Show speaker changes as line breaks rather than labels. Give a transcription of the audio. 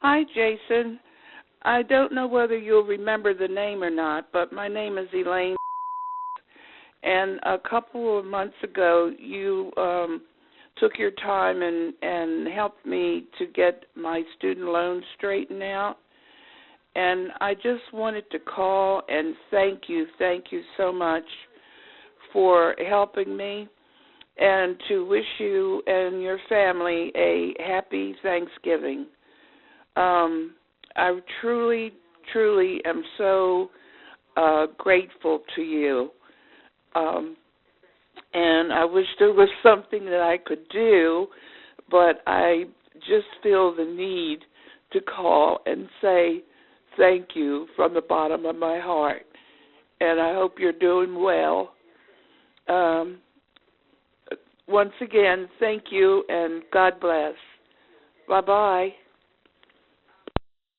Hi, Jason. I don't know whether you'll remember the name or not, but my name is Elaine. And a couple of months ago, you took your time and helped me to get my student loan straightened out. And I just wanted to call and thank you so much for helping me, and to wish you and your family a happy Thanksgiving. I truly am so grateful to you. And I wish there was something that I could do, but I just feel the need to call and say thank you from the bottom of my heart. And I hope you're doing well. Once again, thank you, and God bless. Bye-bye.